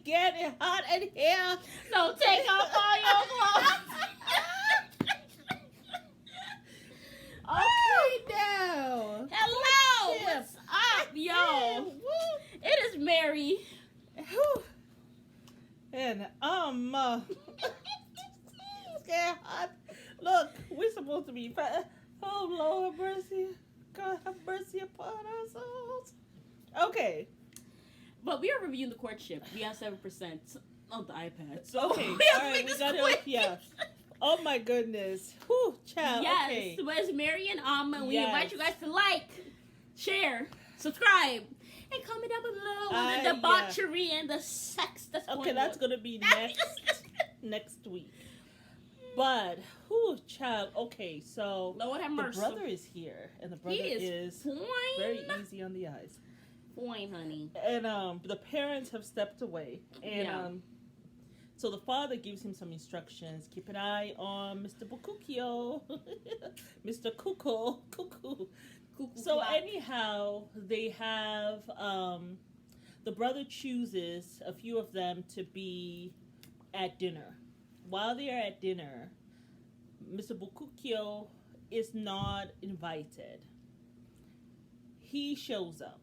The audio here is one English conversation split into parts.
getting hot in here. So take off all your clothes. Okay, now. Hello, Courtship. what's up, Yeah, yo? woo. It is Mary. Whew. And it's getting hot. Look, we're supposed to be. Oh Lord, mercy. God have mercy upon our souls. Okay. But we are reviewing the Courtship. We have 7% on the iPad. So Okay. we have All to right. make We this got quick. it. Yeah. Oh my goodness. Whew, child. Yes, Okay. so it's Mary and Alma. We Yes. invite you guys to like, share, subscribe, and comment down below on the debauchery and the sex that's going Okay, on. that's gonna be next week. But whew, child. Okay, so Lord have the mercy. brother is here, and the brother He is very fine. easy on the eyes. Fine, honey. And the parents have stepped away, and Yeah. so the father gives him some instructions. Keep an eye on Mr. Bukukio, Mr. Cuckoo. Cuckoo So clock. anyhow, they have the brother chooses a few of them to be at dinner. While they are at dinner, Mr. Bukukio is not invited. He shows up.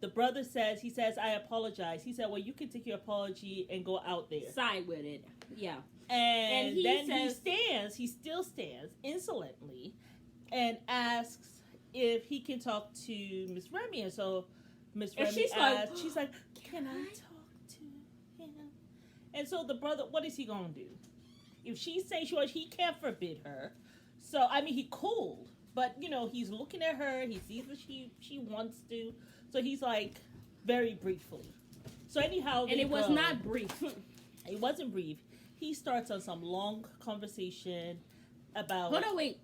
The brother says, I apologize. He said, well, you can take your apology and go out there. Side with it. Yeah. And he then says, he still stands insolently and asks if he can talk to Miss Remy. And so Miss Remy asks, she's like, can I talk to him? And so the brother, what is he going to do? If she says he can't forbid her. So, I mean, he cold. But, he's looking at her. He sees what she wants to. So he's like, very briefly. So anyhow, and it was not brief. It wasn't brief. He starts on some long conversation about... Hold on, wait.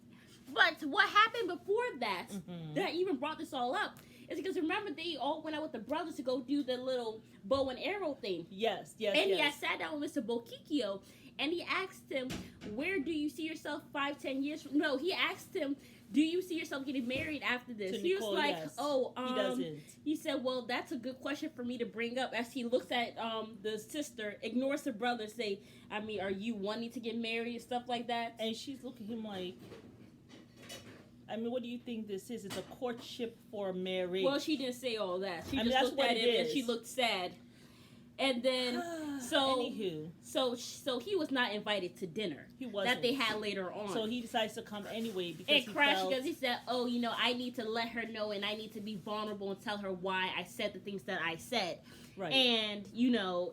But what happened before that, that even brought this all up, is because remember they all went out with the brothers to go do the little bow and arrow thing. Yes. And he had sat down with Mr. Bokikio, and he asked him, where do you see yourself 5-10 years from... No, he asked him, do you see yourself getting married after this? He was like, yes. He doesn't. He said, well, that's a good question for me to bring up. As he looks at the sister, ignores the brother, say, I mean, are you wanting to get married and stuff like that? And she's looking at him like, I mean, what do you think this is? It's a courtship for marriage. Well, she didn't say all that. She just that's looked what at it him and is. she looked sad. And then, Anywho. So he was not invited to dinner. He wasn't. That they had later on. So he decides to come anyway because and crashed because he said, oh, I need to let her know and I need to be vulnerable and tell her why I said the things that I said. Right. And,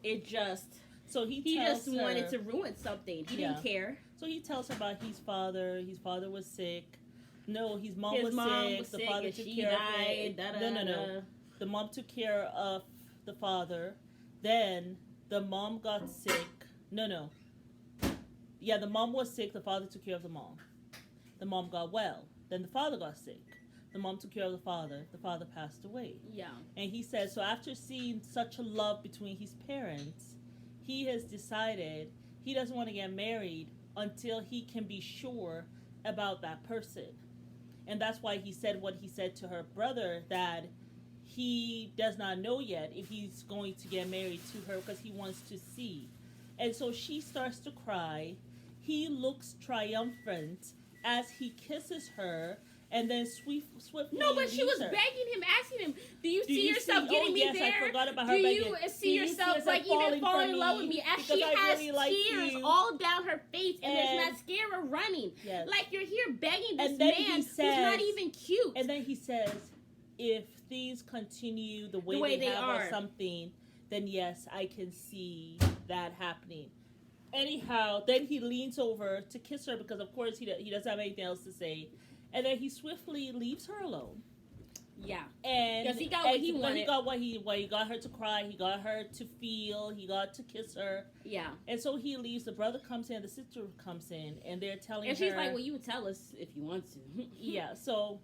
it just... So he just tells wanted her, to ruin something. He didn't care. So he tells her about his father. His father was sick. No, his mom His was mom sick. was The sick father and took she care died. of it. No. The mom took care of the father. Then the mom got sick. No. Yeah, the mom was sick. The father took care of the mom. The mom got well. Then the father got sick. The mom took care of the father. The father passed away. Yeah. And he says, so after seeing such a love between his parents, he has decided he doesn't want to get married until he can be sure about that person. And that's why he said what he said to her brother, that he does not know yet if he's going to get married to her because he wants to see. And so she starts to cry. He looks triumphant as he kisses her and then swiftly No, but she was her. begging him, asking him, do you see yourself getting me there? I forgot about her do begging. you see yourself like even falling in love with me? As she has tears all down her face and there's mascara running. Yes. Like you're here begging this And then man he says, who's not even cute. And then he says, if things continue the way they have are or something, then yes, I can see that happening. Anyhow, then he leans over to kiss her because, of course, he doesn't have anything else to say. And then he swiftly leaves her alone. Yeah. And because he got what he wanted. He got what he got her to cry. He got her to feel. He got to kiss her. Yeah. And so he leaves. The brother comes in. The sister comes in. And they're telling her. And she's like, well, you would tell us if you want to. Yeah. So,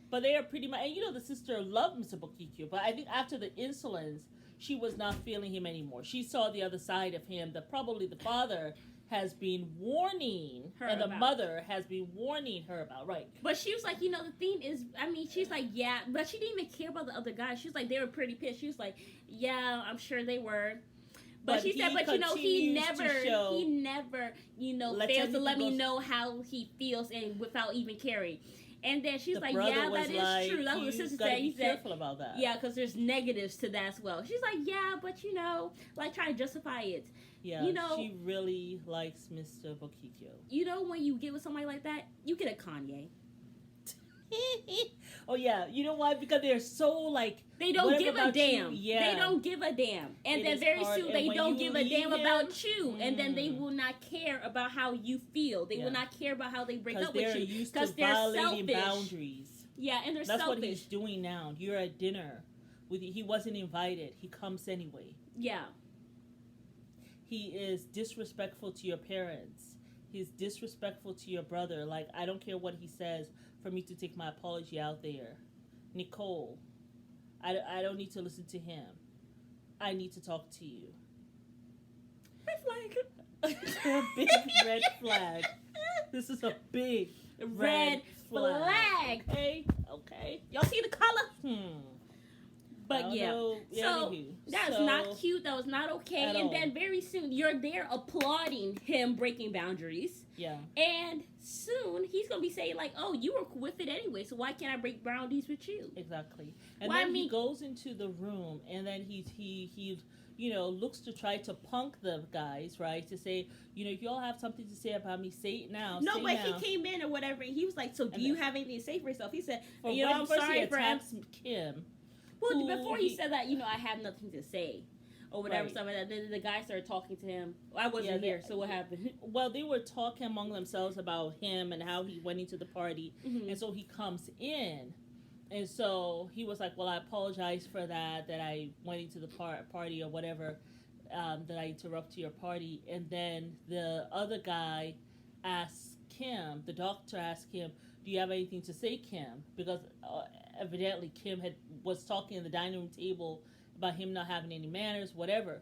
but they are pretty much. And the sister loved Mr. Bokikyo. But I think after the insolence, she was not feeling him anymore. She saw the other side of him. That probably the father has been warning Her and the about. mother has been warning her about, right? But she was like, you know, the thing is, I mean, she's like, yeah, but she didn't even care about the other guys. She was like, they were pretty pissed. She was like, yeah, I'm sure they were. But she said, but you know, he never, you know, fails to let me know how he feels and without even caring. And then she's like, yeah, that is true. That's what the sister said. He said, careful about that. Yeah, because there's negatives to that as well. She's like, yeah, but you know, like trying to justify it. Yeah, you know, she really likes Mr. Bokikyo. You know, when you get with somebody like that, you get a Kanye. Oh yeah, you know why? Because they're so like they don't give a damn. Yeah. They don't give a damn, and then very soon they don't give a damn about you, and then they will not care about how you feel. They will not care about how they break up with you because they're violating boundaries. Yeah, and they're That's selfish. what he's doing now. You're at dinner with he wasn't invited. He comes anyway. Yeah. He is disrespectful to your parents. He's disrespectful to your brother. Like, I don't care what he says for me to take my apology out there. Nicole, I don't need to listen to him. I need to talk to you. Red flag. A big red flag. This is a big red flag. Okay. Y'all see the color? But yeah, so that is not cute. That was not okay. And then very soon, you're there applauding him breaking boundaries. Yeah. And soon, he's going to be saying, like, oh, you were with it anyway, so why can't I break boundaries with you? Exactly. And then he goes into the room, and then he you know, looks to try to punk the guys, right? To say, you know, if you all have something to say about me, say it now. No, but he came in or whatever, and he was like, so do you have anything to say for yourself? He said, you know, I'm sorry for Kim. Well, before he said that, you know, I have nothing to say. Or whatever, stuff like that. Then the guy started talking to him. I wasn't here, so what happened? Well, they were talking among themselves about him and how he went into the party. Mm-hmm. And so he comes in. And so he was like, well, I apologize for that I went into the party or whatever, that I interrupted your party. And then the other guy asked Kim, the doctor asked Kim, do you have anything to say, Kim? Because evidently Kim was talking at the dining room table about him not having any manners, whatever.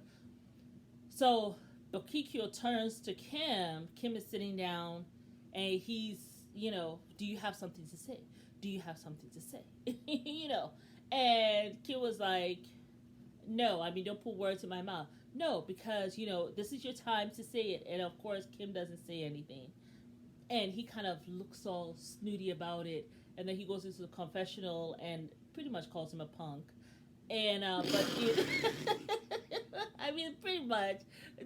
So Bokikyo turns to Kim. Kim is sitting down, and he's, you know, do you have something to say? Do you have something to say? You know, and Kim was like, no, I mean, don't put words in my mouth. No, because, you know, this is your time to say it. And of course, Kim doesn't say anything. And he kind of looks all snooty about it. And then he goes into the confessional and pretty much calls him a punk. And, but I mean, pretty much.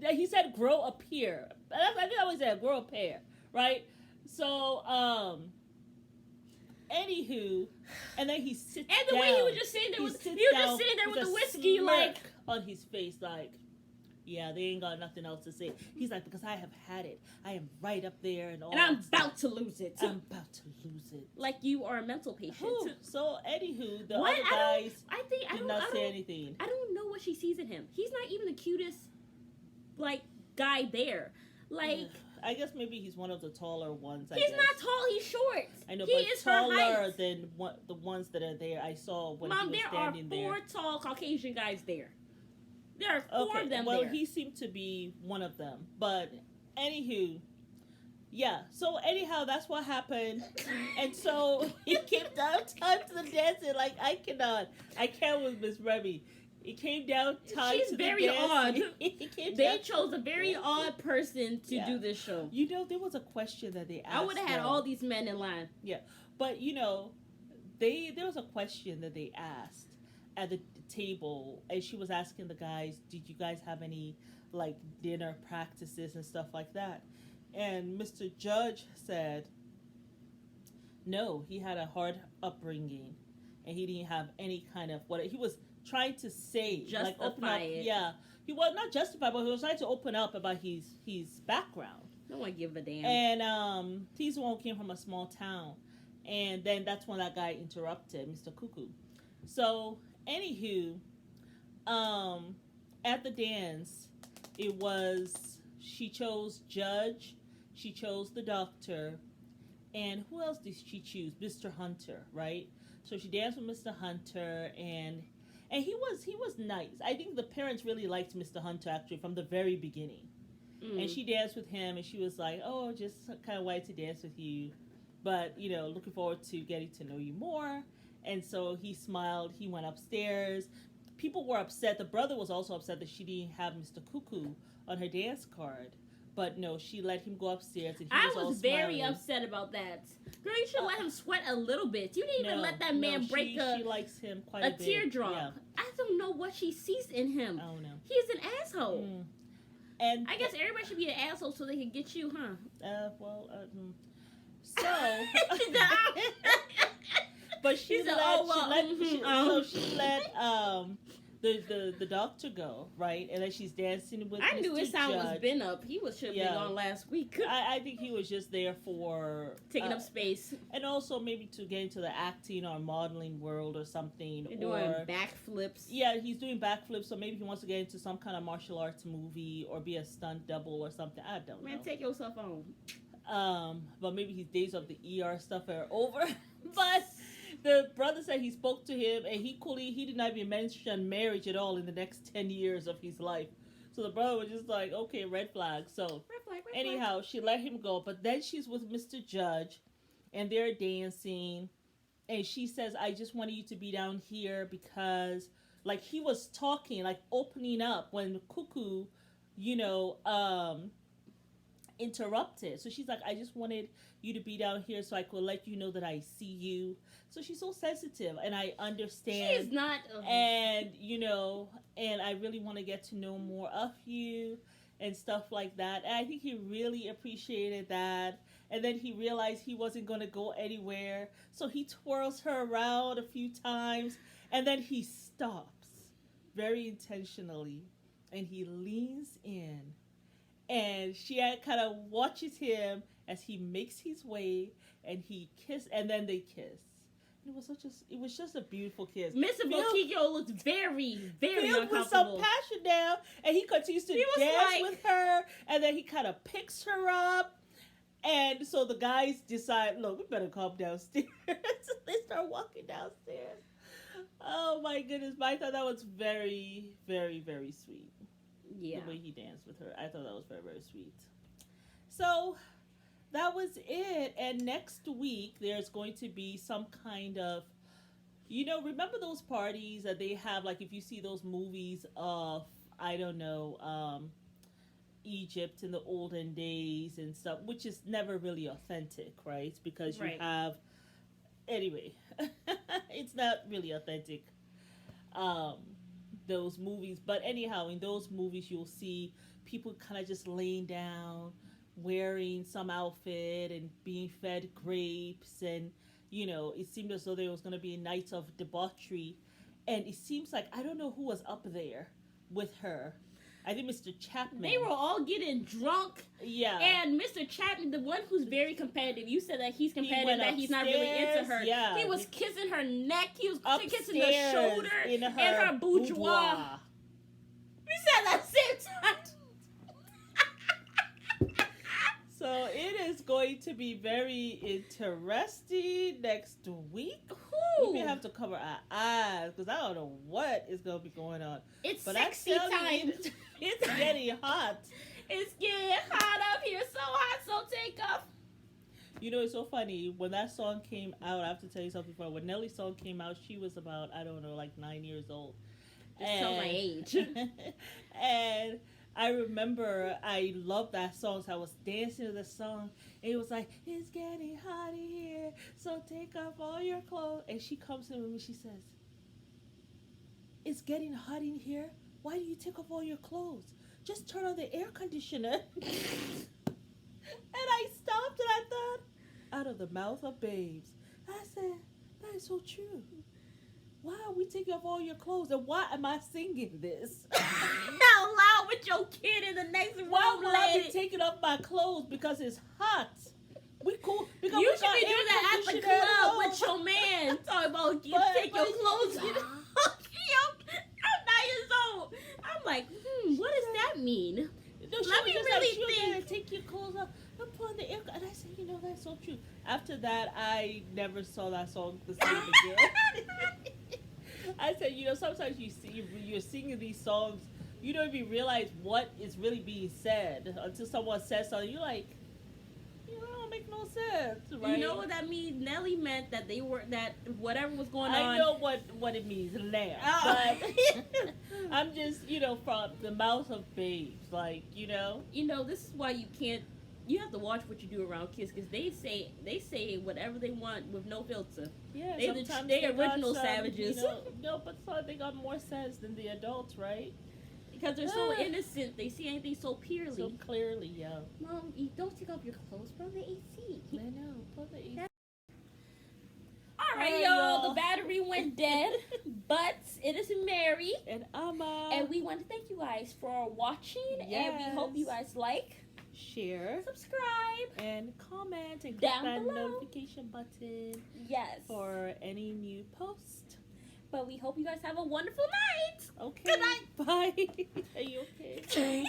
He said, grow up here. I think I always said, grow up here, right? So, anywho, and then he sits down. And the way he was just sitting there with the whiskey, like, on his face, like, yeah, they ain't got nothing else to say. He's like, because I have had it. I am right up there and all. And I'm about to lose it. I'm about to lose it. Like you are a mental patient. Whew. So, anywho, the other guys did not say anything. I don't know what she sees in him. He's not even the cutest, like, guy there. Like, I guess maybe he's one of the taller ones. He's not tall. He's short. I know, but taller than the ones that are there. I saw when he was standing there. There are 4 tall Caucasian guys there. There are 4 of them well, there. He seemed to be one of them. But, anywho, yeah. So, anyhow, that's what happened. And so, he came down time to the dancing. Like, I can't with Miss Remy. It came down time She's to very the odd. They chose a very odd person to do this show. You know, there was a question that they asked. I would have had all these men in line. Yeah. But, you know, there was a question that they asked at the table, and she was asking the guys, did you guys have any, like, dinner practices and stuff like that? And Mr. Judge said, no, he had a hard upbringing, and he didn't have any kind of, what he was trying to say, justify like, open up, it. Yeah. He was not justified, but he was trying to open up about his background. No one give a damn. And he's the one who came from a small town. And then that's when that guy interrupted, Mr. Cuckoo. So, anywho, at the dance, she chose Judge, she chose the doctor, and who else did she choose? Mr. Hunter, right? So she danced with Mr. Hunter, and he was nice. I think the parents really liked Mr. Hunter, actually, from the very beginning. And she danced with him, and she was like, oh, just kind of wanted to dance with you. But, looking forward to getting to know you more. And so he smiled. He went upstairs. People were upset. The brother was also upset that she didn't have Mr. Cuckoo on her dance card. But no, she let him go upstairs. And I was very upset about that. Girl, you should let him sweat a little bit. You didn't even let that man break she likes him quite a bit. Teardrop. Yeah. I don't know what she sees in him. I don't know. He's an asshole. And I guess everybody should be an asshole so they can get you, huh? So. But she let the doctor go, right? And then she's dancing with I Mr. knew his sound Judge. was been up. He should have been gone last week. I think he was just there for taking up space. And also maybe to get into the acting or modeling world or something. You're doing backflips. Yeah, he's doing backflips, so maybe he wants to get into some kind of martial arts movie or be a stunt double or something. I don't know. Man, take yourself on. But maybe his days of the ER stuff are over. But the brother said he spoke to him, and he did not even mention marriage at all in the next 10 years of his life. So the brother was just like, okay, red flag. So anyhow, she let him go. But then she's with Mr. Judge, and they're dancing. And she says, I just wanted you to be down here because, like, he was talking, like, opening up when Cuckoo, interrupted. So she's like, I just wanted you to be down here so I could let you know that I see you. So she's so sensitive, and I understand. She's not. And, and I really want to get to know more of you and stuff like that. And I think he really appreciated that. And then he realized he wasn't going to go anywhere. So he twirls her around a few times, and then he stops very intentionally, and he leans in. And she kind of watches him as he makes his way, and he kiss, and then they kiss. It was just a beautiful kiss. Mr. Bokikyo looked very, very filled uncomfortable. With some passion now, and he continues to dance with her, and then he kind of picks her up, and so the guys decide, look, we better come downstairs. They start walking downstairs. Oh my goodness! But I thought that was very, very, very sweet. Yeah. The way he danced with her. I thought that was very, very sweet. So that was it. And next week, there's going to be some kind of, remember those parties that they have, like if you see those movies of, I don't know, Egypt in the olden days and stuff, which is never really authentic, right? Because you have, anyway, it's not really authentic. Those movies, but anyhow, in those movies you'll see people kind of just laying down, wearing some outfit and being fed grapes, and it seemed as though there was going to be nights of debauchery, and it seems like I don't know who was up there with her. I think Mr. Chapman. They were all getting drunk. Yeah. And Mr. Chapman, the one who's very competitive, you said that he's competitive, that he's not really into her. Yeah. He was kissing her neck. He was kissing her shoulder and her boudoir. We said that same time. So it is going to be very interesting next week. Ooh. We have to cover our eyes because I don't know what is going to be going on. It's sexy time. It's getting hot. It's getting hot up here. So hot, so take off. It's so funny. When that song came out, I have to tell you something before. When Nelly's song came out, she was about, I don't know, like 9 years old. Just tell my age. And I remember I loved that song, so I was dancing to the song. And it was like, it's getting hot in here, so take off all your clothes. And she comes in with me, she says, it's getting hot in here? Why do you take off all your clothes? Just turn on the air conditioner. And I stopped and I thought, out of the mouth of babes. I said, that is so true. Why are we taking off all your clothes? And why am I singing this? Out loud with your kid in the next room. Why would I be taking off my clothes? Because it's hot. We cool. Because you should be doing that at the club with your man. Talking about take your clothes off. I'm 9 years old. I'm like, what does that mean? No, let me really think. Take your clothes off. I'm pulling the air. And I said, that's so true. After that, I never saw that song the same again. I said, sometimes you're singing these songs, you don't even realize what is really being said until someone says something. You're like, you know, it don't make no sense, right? You know what that means? Nelly meant that they were, that whatever was going on. I know what it means now, but I'm just, you know, from the mouth of babes, like, you know. You know, this is why you can't. You have to watch what you do around kids, because they say whatever they want with no filter. Yeah, they original savages. You know, no, but they got more sense than the adults, right? Because they're so innocent. They see anything so purely. So clearly, yeah. Mom, you don't take off your clothes, bro. The AC. I know. Put the AC. All right, y'all. The battery went dead, but it is Mary and Amma, and we want to thank you guys for watching. Yes. And we hope you guys like, share, subscribe, and comment, and click down that below. Notification button. Yes. For any new post. But we hope you guys have a wonderful night. Okay. Good night. Bye. Are you okay?